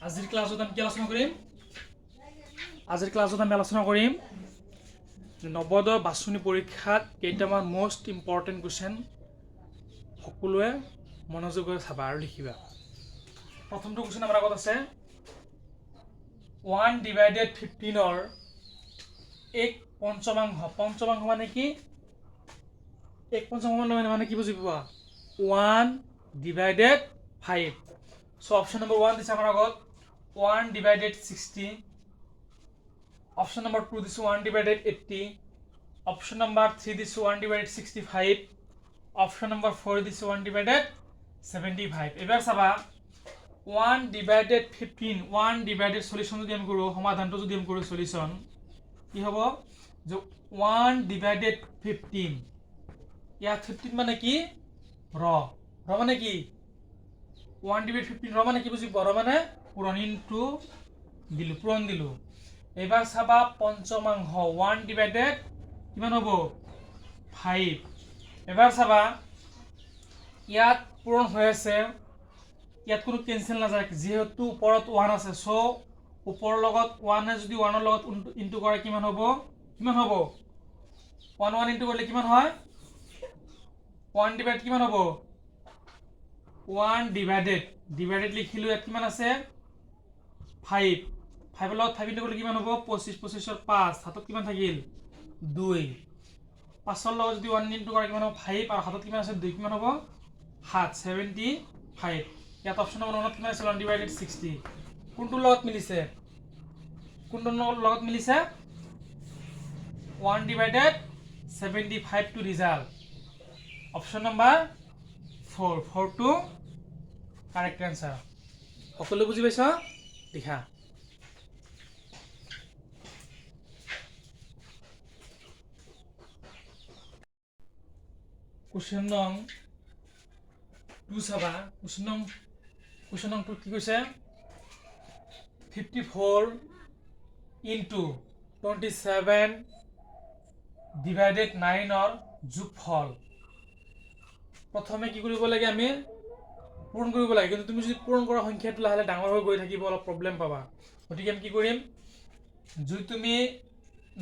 আজিৰ ক্লাছত আমি কি আলোচনা কৰিম? আজিৰ ক্লাছত আমি আলোচনা কৰিম নৱোদয় বাছনি পৰীক্ষাত কেইটামান মোষ্ট ইম্পৰ্টেণ্ট কুৱেশ্যন সকলোৱে মনোযোগেৰে চাবা আৰু লিখিবা। প্ৰথমটো কুৱেশ্যন আমাৰ আগত আছে 1/15 এক পঞ্চমাংশ। পঞ্চমাংশ মানে কি? এক পঞ্চমাংশ মানে কি বুজি পোৱা? 1/5। So option number 1 দিছে আমাৰ আগত 1/60, option number 2 দিছে 1/80, option number 3 দিছে 1/65, option number 4 দিছে 1/75। এবাৰ চাবা 1/15 1 সলিউশন যদি আমি কৰো, সমাধানটো যদি আমি কৰো সলিউশন কি হ'ব যে 1/15 ইয়াত 15 মানে কি? ৰ মানে কি? 1/15 ৰ মানে কি বুজি পোৱা? ৰ মানে পূৰণ ইনটু দিলো, পূৰণ দিলো। এবাৰ চাবা পঞ্চমাংশ 1/ কিমান হ'ব? 5। এবাৰ চাবা ইয়াত পূৰণ হৈ আছে, ইয়াত কোনো কেনসেল নাযায় যেহেতু ওপৰত 1 আছে। সো ওপৰৰ লগত 1 যদি 1 ৰ লগত ইনটু কৰে কিমান হ'ব? কিমান হ'ব? 1 ইনটু কৰিলে কিমান হয়? 1/ কিমান হ'ব? 1 ডিভাইডেড লিখিলো। ইয়াত কিমান আছে? 5। 5 ৰ লগত 5 ইনটু কৰিলে কিমান হ'ব? 25। 25 ৰ 5 হাতত কিমান থাকিল? 2। 5 ৰ লগত যদি 1 ইনটু কৰে কিমান হ'ব? 5 আৰু হাতত কিমান আছে? 2 কিমান হ'ব? 7 75। ইয়াত অপচন নম্বৰ 1 কিমান আছে? 1/60। কোনটোৰ লগত মিলিছে? কোনটোৰ লগত মিলিছে? 1/75 to result. Option number 4 to correct answer. সকলো বুজি পাইছ? লিখা। কুৱেশ্যন নং 2 চাবা। কুৱেশ্যন নং 2 কি কৈছে? 54 ইনটু 27 ডিভাইডেড 9 ৰ যোগফল। প্ৰথমে কি কৰিব লাগে? আমি পূৰণ কৰিব লাগে, কিন্তু তুমি যদি পূৰণ কৰা সংখ্যাটো লাহে লাহে ডাঙৰ হৈ গৈ থাকিব, অলপ প্ৰব্লেম পাবা। গতিকে আমি কি কৰিম? যদি তুমি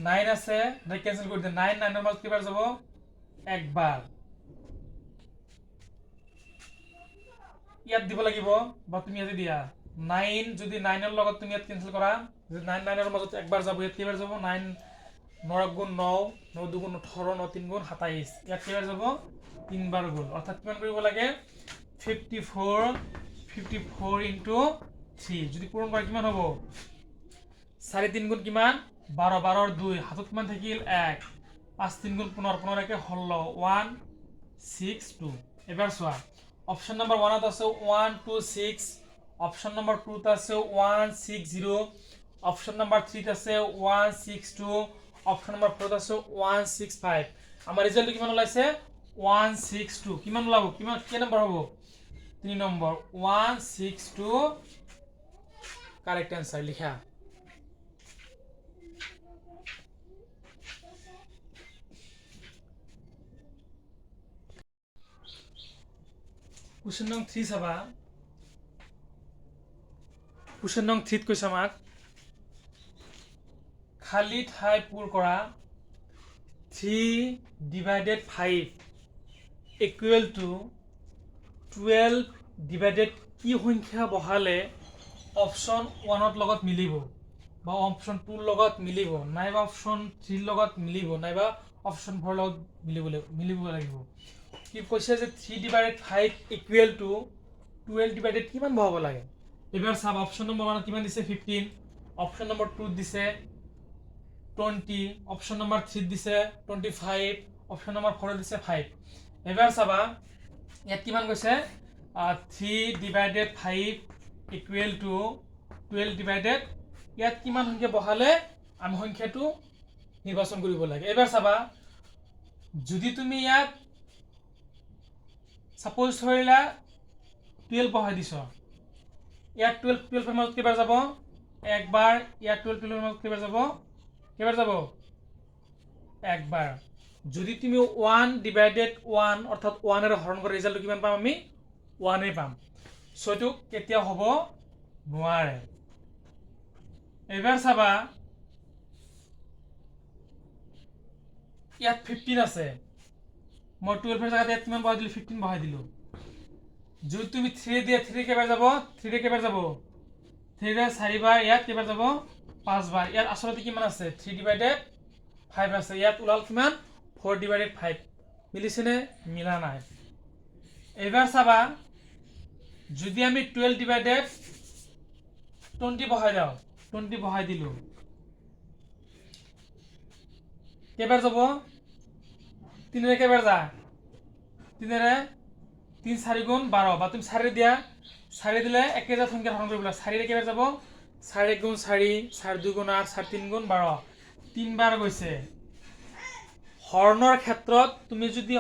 9 আছে কেনসেল কৰি দিয়া। 9 9 ৰ মাজত কেইবাৰ যাব? একবাৰ। ইয়াত দিব লাগিব বা তুমি ইয়াতে দিয়া 9। যদি 9 ৰ লগত তুমি ইয়াত কেনসেল কৰা, যদি 9 9 ৰ মাজত একবাৰ যাব, ইয়াত কেইবাৰ যাব? 9 9 গুণ 9 9 2 গুণ 18 9 3 গুণ 27। ইয়াত কেইবাৰ যাব? 3 বাৰ গ'ল। অৰ্থাৎ কিমান কৰিব লাগে? 54 ইনটু 3 যদি পূৰণ কৰে কিমান হ'ব? 4 3 গুণ কিমান? 12 12 ৰ 2 হাতত কিমান থাকিল? 1 5 3 গুণ 15 15 একে 16 162। এবাৰ চোৱা অপশন নম্বৰ 1 ত আছে 126, অপশন নম্বৰ 2 ত আছে 160, অপশন নম্বৰ 3 ত আছে 162, অপশন নম্বৰ 4 ত আছে 165। আমাৰ ৰিজাল্ট কিমান ওলাইছে? 162। কিমান ওলাব? কিমান কি নম্বৰ হ'ব? 3 নম্বৰ 162 কারেক্ট आंसर লিখা। क्वेश्चन नंबर 3 চাবা। क्वेश्चन नंबर 3 কৈছে আমাক খালি ঠাই পূৰ কৰা 3/5 ইকুৱেল টু 12 ডিভাইডেড কি সংখ্যা বহালে অপশন 1 ৰ লগত মিলিব বা অপশন 2 ৰ লগত মিলিব নাইবা অপশন 3 ৰ লগত মিলিব নাইবা অপশন 4 ৰ লগত মিলিব লাগিব। কি কৈছে যে 3/5 ইকুৱেল টু 12 ডিভাইডেড কিমান বহাব লাগে? এবাৰ চাব অপশন নম্বৰ 1 কিমান দিছে? 15, অপশন নম্বৰ 2 দিছে 20, অপশন নম্বৰ 3 দিছে 25, অপশন নম্বৰ 4 দিছে 5। এবাৰ চাবা ইয়াত কিমান কৈছে? 3/5 ইকুৱেল টু 12 ডিভাইডেড ইয়াত কিমান সংখ্যা বহালে আমি সংখ্যাটো নিৰ্বাচন কৰিব লাগে। এবাৰ চাবা যদি তুমি ইয়াত সাপোজ ধৰিলা 12 বহাই দিছ, ইয়াত 12 ৰ মাজত কেইবাৰ যাব? একবাৰ। ইয়াত 12 ৰ মাজত কেইবাৰ যাব? কেইবাৰ যাব? একবাৰ। যদি তুমি 1/1 অৰ্থাৎ 1 এৰে হৰণ কৰা ৰিজাল্টটো কিমান পাম? আমি 1 পাম। সো এটো কেতিয়া হ'ব নোৱাৰে। এবাৰ চাবা ইয়াত 15 আছে মই 12 জায়গাত ইয়াত কিমান বহাই দিলো 15 বহাই দিলো যদি তুমি 3 দিয়ে 3 কেবাৰ যাব 3 কেবাৰ যাব 3 ৰে 4 বাৰ ইয়াত কেবাৰ যাব 5 বাৰ ইয়াত আসলতে কিমান আছে 3 ডিভাইডেড 5 আছে ইয়াত ওলাল কিমান 4 ডিভাইডেড 5 মিলিছেনে মিলা নাই এবাৰ চাবা যদি আমি 12 ডিভাইডেড 20 বহাই দাও 20 বহাই দিলো কেবাৰ যাব 3 ৰে কেবাৰ যায় 3 ৰে 3 4 গুণ 12 বা তুমি 4 দিয়া 4 দিলে একেটা সংখ্যা হৰণ কৰিব লাগে 4 ৰে কেবাৰ যাব 4 গুণ 4 4 2 গুণ 8 4 3 গুণ 12 3 বাৰ গৈছে হৰণৰ ক্ষেত্ৰত তুমি যদি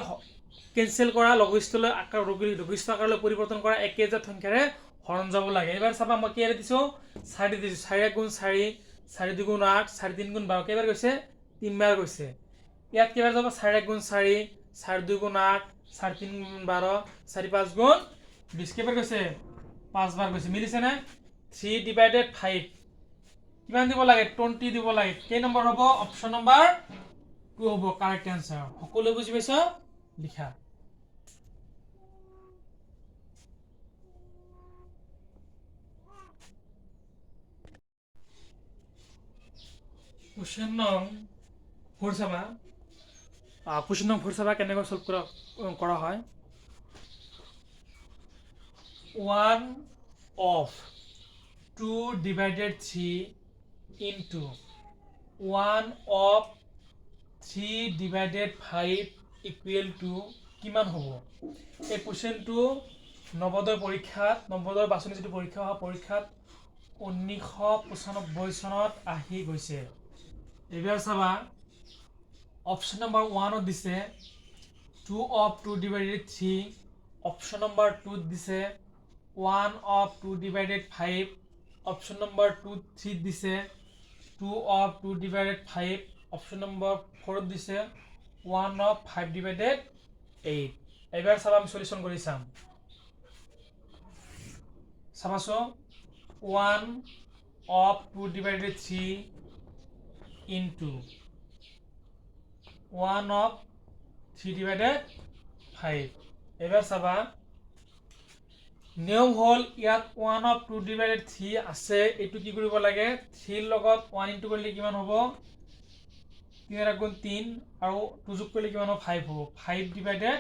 কেনসেল কৰা লঘিষ্ঠলৈ আকাৰ লঘিষ্ঠ আকাৰলৈ পৰিৱৰ্তন কৰা একেটা সংখ্যাৰে হৰণ যাব লাগে এবাৰ চাবা মই কেৰে দিছো 4 দিছো 4 গুণ 4 4 2 গুণ 8 4 3 গুণ 12 কেবাৰ গৈছে 3 বাৰ গৈছে ইয়াত কেবাৰ যাব 4 গুণ 4 4 2 গুণ 8 4 3 গুণ 12 4 5 গুণ 20 কেবাৰ গৈছে 5 বাৰ গৈছে মিলিছে না 3 ডিভাইডেড 5 কিমান দিব লাগে 20 দিব লাগে কেই নম্বৰ হ'ব অপচন নম্বৰ 2 হ'ব কারেক্ট आंसर সকলো বুজি পাইছো লিখা কোশ্চেন নং 4 চাবা কোশ্চেন নং 4 চাবা কেনেকৈ সলভ কৰা হয় 1 of 2 divided 3 into 1 of 3 divided 5 equal to কিমান হ'ব এই কোশ্চেনটো নবোদয় পৰীক্ষাত নবোদয় বাছনি যেটো পৰীক্ষা হয় পৰীক্ষাত 1995 চনত আহি গৈছে এবাৰ চাবা অপচন নম্বৰ 1 দিছে 2 of 2 divided 3 অপচন নম্বৰ 2 দিছে 1 of 2 divided 5 অপচন নম্বৰ 2 3 দিছে 2 of 2 divided 5 অপশন নম্বৰ 4 দিছে 1 of 5 divided 8 এবাৰ চাবা আমি সলিউশন কৰি চাম চাবাছো 1 of 2 divided 3 into 1 of 3 divided 5 এবাৰ চাবা নিয়ম হল ইয়াত 1 of 2 divided 3 আছে এটো কি কৰিব লাগে 3 লগত 1 ইনটু কৰিলে কিমান হ'ব 3 গুণ 3 আৰু 2 যোগ কৰিলে কিমান হ'ব 5 হ'ব 5 ডিভাইডেড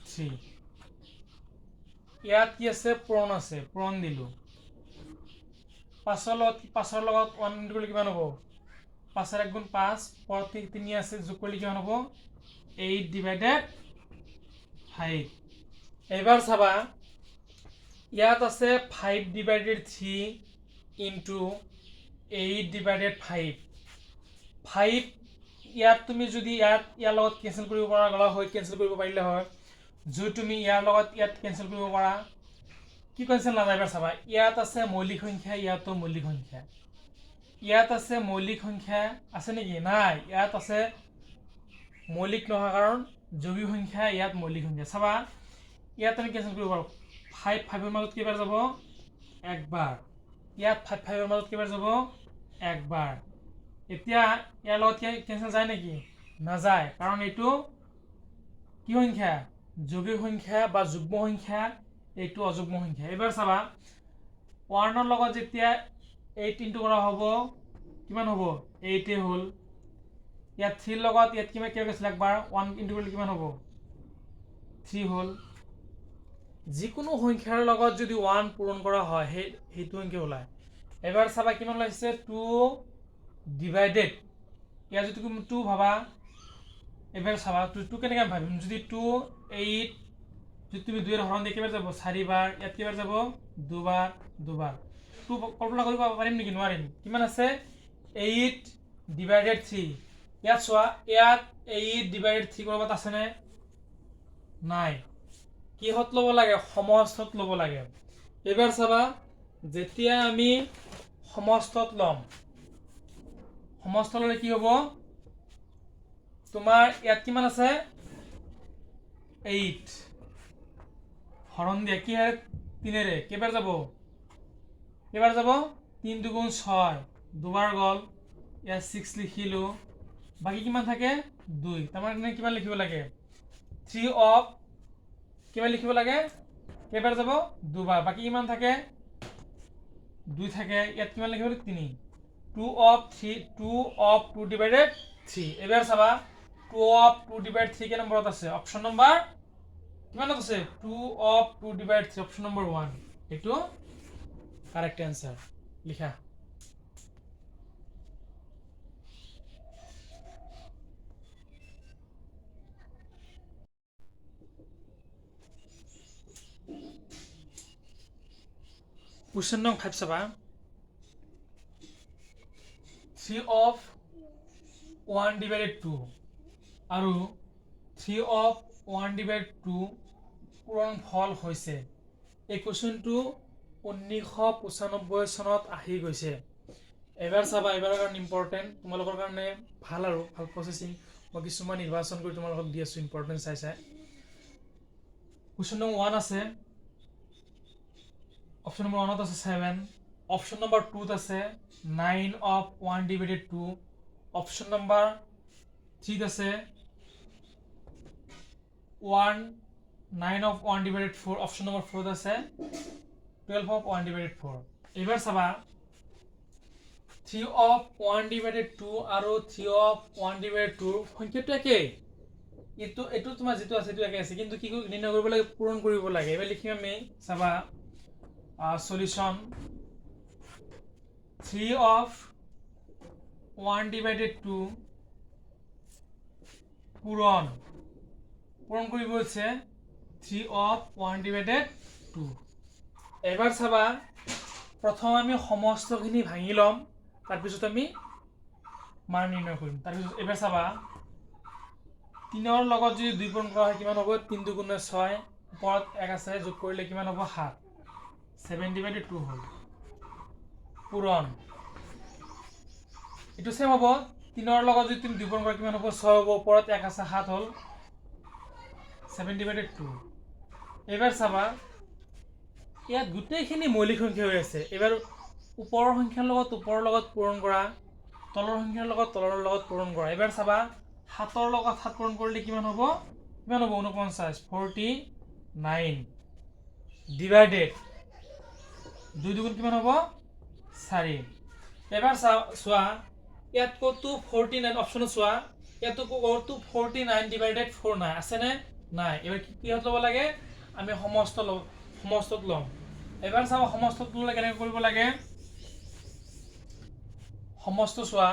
3 ইয়াত কি আছে পূৰণ আছে পূৰণ দিলো 5 ৰ লগত 1 ইনটু কৰিলে কিমান হ'ব 5 ৰ গুণ 5 পৰ 3 আছে যোগ কৰিলে কিমান হ'ব 8 ডিভাইডেড 5 এবাৰ চাবা ইয়াত আছে 5 ডিভাইডেড 3 ইনটু 8 ডিভাইডেড 5 5 ইয়াত তুমি যদি ইয়াৰ লগত কেনসেল কৰিব পৰা গলা হয় কেনসেল কৰিব পাৰিলে হয় যদি তুমি ইয়াৰ লগত ইয়াত কেনসেল কৰিব পৰা কি কেনসেল না যায়বা চাবা ইয়াত আছে মৌলিক সংখ্যা ইয়াতো মৌলিক সংখ্যা ইয়াত আছে মৌলিক সংখ্যা আছে নেকি নাই ইয়াত আছে মৌলিক নহয় কাৰণ যৌগিক সংখ্যা ইয়াত মৌলিক সংখ্যা চাবা ইয়াত আমি কেনসেল কৰিব পাৰো 5 5 ৰ মাজত কেইবাৰ যাব একবাৰ ইয়াত 5 5 ৰ মাজত কেইবাৰ যাব একবাৰ এতিয়া ইয়াৰ লগত কেনসেল যায় নেকি না যায় কাৰণ এটো কি সংখ্যা যৌগিক সংখ্যা বা যুগ্ম সংখ্যা এটো অযুগ্ম সংখ্যা এবাৰ চাবা 1 ৰ লগত যেতিয়া 8 ইনটু কৰা হ'ব কিমান হ'ব 8 এ হ'ল ইয়াত 3 ৰ লগত ইয়াত কিমান কেই গৈছিল একবাৰ 1 ইনটু কৰিলে কিমান হ'ব 3 হ'ল যিকোনো সংখ্যাৰ লগত যদি 1 পূৰণ কৰা হয় হেতু সংখ্যা ওলায় এবাৰ চাবা কিমান লাগিছে 2 ডিভাইডেড ইয়াত যদি তুমি 2 ভাবা এবাৰ চাবা 2 কেনেকৈ ভাবিম যদি 2 8 যদি তুমি 2 এর হরণ দিয়ে কেবাৰ যাব 4 বাৰ ইয়াত কেবাৰ যাব 2 বাৰ 2 বাৰ 2 কল্পনা কৰিব পাৰিম নেকি নোৱাৰিম কিমান আছে 8 ডিভাইডেড 3 ইয়াত চোৱা ইয়াত 8 ডিভাইডেড 3 কৰবাত আছে নে নাই কিহত লব লাগে সমস্তত লব লাগে এবাৰ চাবা যেতিয়া আমি সমস্তত লম সমস্ত ললে কি হ'ব তোমাৰ ইয়াত কিমান আছে 8 হৰণ দিয়া কি হয় 3 ৰে কেবাৰ যাব 3 দুগুণ 6 দুবাৰ গ'ল ইয়াত 6 লিখিলোঁ বাকী কিমান থাকে 2 তাৰমানে কিমান লিখিব লাগে 3 অফ কিমান লিখিব লাগে কেইবাৰ যাব দুবাৰ বাকী কিমান থাকে 2 থাকে ইয়াত কিমান লিখিব লাগে 3 2 of 2 divided 3 এবাৰ চাবা 2 of 2 divided 3 কে নম্বৰত আছে অপচন নম্বৰ কিমানত আছে 2 of 2 divided 3 অপচন নম্বৰ 1 এটো কারেক্ট आंसर লিখা क्वेश्चन नंबर 5 চাবা 3 of 1 divided 2 আৰু 3 of 1 divided 2 পূৰণ ফল হৈছে এই কোৱেশ্চনটো 1995 চনত আহি গৈছে এবাৰ চাবা এবাৰৰ কাৰণে ইম্পৰ্টেন্ট তোমালোকৰ কাৰণে ভাল আৰু ভাল প্ৰসেসিং মই কিছুমান নিৰ্বাচন কৰি তোমালোকক দি আছো ইম্পৰ্টেন্ট চাই কোৱেশ্চন নম্বৰ 1 আছে অপচন নম্বৰ 1 আছে 7 অপচন নম্বৰ 2 আছে 9 of 1 divided 2 অপচন নম্বৰ 3 আছে 9 of 1 divided 4 অপচন নম্বৰ 4 আছে 12 of 1 divided 4 এবাৰ চাবা 3 of 1 divided 2 আৰু 3 of 1 divided 2 সংখ্যাটো একেই এটো তোমাৰ যেটো আছে এটো একে আছে কিন্তু কি নিৰ্ণয় কৰিব লাগে পূৰণ কৰিব লাগে এবাৰ লিখিম আমি চাবা solution 3 of 1 divided 2 পূৰণ কৰিব হৈছে 3 of 1 divided 2 এবাৰ চাবা প্ৰথম আমি সমস্তখিনি ভাঙি লম তাৰ পিছত আমি মান নিৰ্ণয় কৰিম তাৰ পিছত এবাৰ চাবা 3 ৰ লগত যদি 2 পূৰণ কৰা হয় কিমান হ'ব 3 2 গুণ 6 ওপৰত 1 আছে যোগ কৰিলে কিমান হ'ব 7 7 divided 2 হল পূৰণ এটো সেম হ'ব 3 ৰ লগত যদি তুমি 2 পূৰণ কৰা কিমান হ'ব 6 হ'ব ওপৰত 1 আছে 7 হল 7 divided 2 এবাৰ চাবা ইয়াত গোটেইখিনি মৌলিক সংখ্যা হৈ আছে এবাৰ ওপৰৰ সংখ্যাৰ লগত পূৰণ কৰা তলৰ সংখ্যাৰ লগত পূৰণ কৰা এবাৰ চাবা 7 ৰ লগত 7 পূৰণ কৰিলে কিমান হ'ব 49 49 ডিভাইডেড 2 দুগুণ কিমান হ'ব 4 এবাৰ চোৱা ইয়াত কত 49 অপচন চোৱা ইয়াত কত 49 ডিভাইডেড 4 নাই আছে নে নাই এবাৰ কি হত লব লাগে আমি সমস্তত লম এবাৰ চাও সমস্তত ললে কেনে কৰিব লাগে সমস্ত চোৱা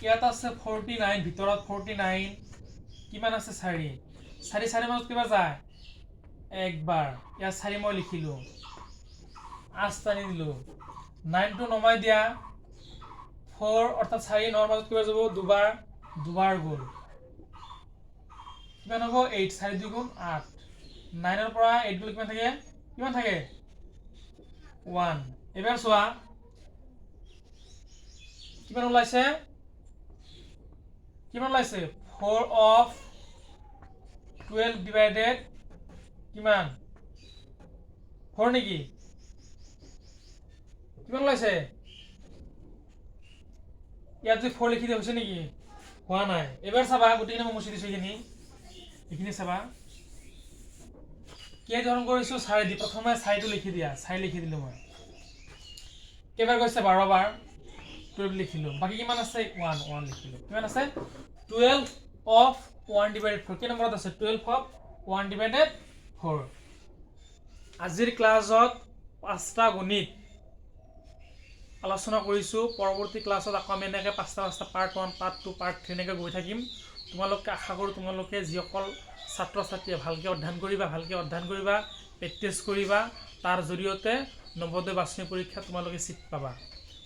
ইয়াত আছে 49 ভিতৰত 49 কিমান আছে 4 4 মাজত কিবা যায় একবাৰ ইয়াত 4 মই লিখিলো 8 টানি দিলো 9 টো নমাই দিয়া 4 অৰ্থাৎ 4 9 মাজত কিবা যাব দুবাৰ গ'ল কিমান হ'ব 8 4 2 গুণ 8 9 ৰ পৰা 8 গ'ল কিমান থাকে 1 এবাৰ চোৱা কিমান ওলাইছে 4 of 12 divided কিমান 4 নেকি কিমান ওলাইছে ইয়াত যে 4 লিখি দিয়া হৈছে নেকি হোৱা নাই এবাৰ চাবা গোটেইখিনি মই মুছি দিছো এইখিনি চাবা কি ধৰণ কৰিছো 4 দি প্ৰথমে 4 টো লিখি দিয়া 4 লিখি দিলো মই কেবাৰ গৈছে 12 বাৰ 12 লিখিলো বাকি কিমান আছে 1 লিখিলো কিমান আছে 12 of 1 divided 4 কি নম্বৰত আছে 12 of 1 divided 4 আজিৰ ক্লাছত 5টা গণিত আলোচনা কৰিছো পৰৱৰ্তী ক্লাছত আকৌ আমি এনেকৈ 5টা পাৰ্ট 1 পাৰ্ট 2 পাৰ্ট 3 এনেকৈ গৈ থাকিম তোমালোকে আশা কৰো তোমালোকে যিসকল ছাত্ৰ ছাত্ৰীয়ে ভালকৈ অধ্যয়ন কৰিবা প্ৰেক্টিছ কৰিবা তাৰ জৰিয়তে নৱোদয় বাছনি পৰীক্ষা তোমালোকে সিট পাবা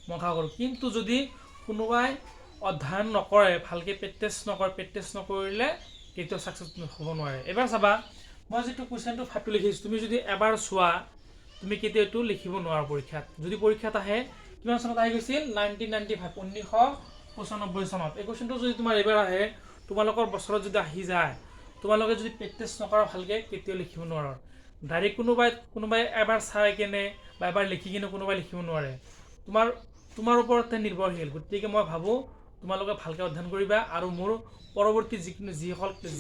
মই আশা কৰো কিন্তু যদি কোনোবাই অধ্যয়ন নকৰে ভালকৈ প্ৰেক্টিছ নকৰিলে কেতিয়াও সাকসেস হ'ব নোৱাৰে এবাৰ চাবা মই যেটো কোৱেশ্চনটো 5 লিখিছো তুমি যদি এবাৰ চোৱা তুমি কেতিয়াও লিখিব নোৱাৰা পৰীক্ষাত যদি পৰীক্ষাত আহে কিমান চনত আহি গৈছিল 1995 চনত এই কোৱেশ্চনটো যদি তোমাৰ এবাৰ আহে তোমালোকৰ বছৰত যদি আহি যায় তোমালোকে যদি প্ৰেক্টিছ নকৰা ভালকৈ কেতিয়াও লিখিব নোৱাৰা ডাইৰেক্ট কোনোবাই এবাৰ চাই কেনে বা এবাৰ লিখি কিনে কোনোবাই লিখিব নোৱাৰে তোমাৰ ওপৰতে নিৰ্ভৰশীল। গতিকে মই ভাবোঁ তোমালোকে ভালকৈ অধ্যয়ন কৰিবা আৰু মোৰ পৰৱৰ্তী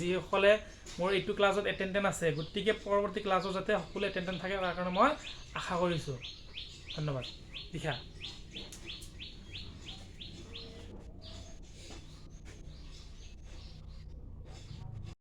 যিসকলে মোৰ এইটো ক্লাছত এটেণ্ডেণ্ট আছে, গতিকে পৰৱৰ্তী ক্লাছত যাতে সকলো এটেণ্ডেণ্ট থাকে তাৰ কাৰণে মই আশা কৰিছোঁ। ধন্যবাদ। লিখা।